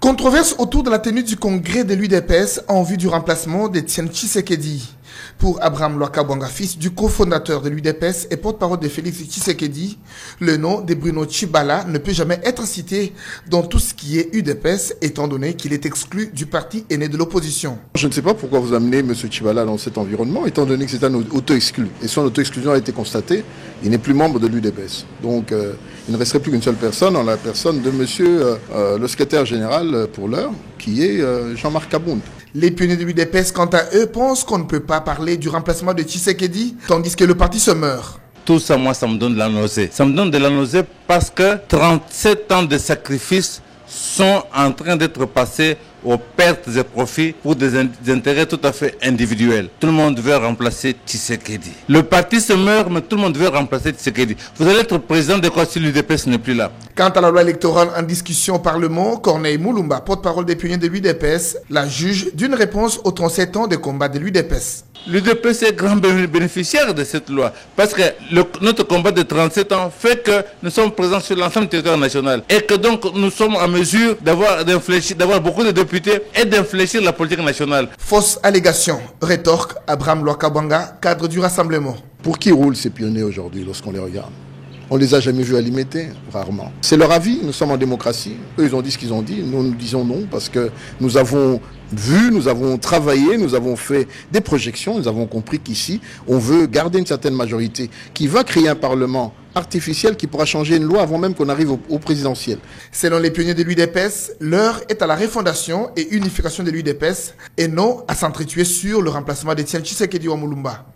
Controverse autour de la tenue du congrès de l'UDPS en vue du remplacement d'Etienne Tshisekedi. Pour Abraham Lwakabwanga, fils du cofondateur de l'UDPS et porte-parole de Félix Tshisekedi, le nom de Bruno Tshibala ne peut jamais être cité dans tout ce qui est UDPS, étant donné qu'il est exclu du parti aîné de l'opposition. Je ne sais pas pourquoi vous amenez M. Tshibala dans cet environnement, étant donné que c'est un auto-exclu. Et son auto-exclusion a été constatée, il n'est plus membre de l'UDPS. Donc il ne resterait plus qu'une seule personne, en la personne de M. Le secrétaire général pour l'heure, qui est Jean-Marc Kabound. Les pionniers de l'UDPS, quant à eux, pensent qu'on ne peut pas parler du remplacement de Tshisekedi, tandis que le parti se meurt. Tout ça, moi, ça me donne de la nausée. Ça me donne de la nausée parce que 37 ans de sacrifices sont en train d'être passés aux pertes et profits pour des intérêts tout à fait individuels. Tout le monde veut remplacer Tshisekedi. Le parti se meurt, mais tout le monde veut remplacer Tshisekedi. Vous allez être président de quoi si l'UDPS n'est plus là? Quant à la loi électorale en discussion au Parlement, Corneille Moulumba, porte-parole des pionniers de l'UDPS, la juge d'une réponse aux 37 ans de combat de l'UDPS. L'UDPS est grand bénéficiaire de cette loi parce que notre combat de 37 ans fait que nous sommes présents sur l'ensemble du territoire national et que donc nous sommes en mesure d'avoir beaucoup de députés et d'infléchir la politique nationale. Fausse allégation, rétorque Abraham Lwakabwanga, cadre du rassemblement. Pour qui roulent ces pionniers aujourd'hui lorsqu'on les regarde? On les a jamais vus alimenter, rarement. C'est leur avis, nous sommes en démocratie. Eux, ils ont dit ce qu'ils ont dit, nous disons non parce que nous avons vu, nous avons travaillé, nous avons fait des projections, nous avons compris qu'ici, on veut garder une certaine majorité qui va créer un parlement artificiel qui pourra changer une loi avant même qu'on arrive au présidentiel. Selon les pionniers de l'UDPS, l'heure est à la refondation et unification de l'UDPS et non à s'entretuer sur le remplacement d'Etienne Tshisekedi Wamulumba.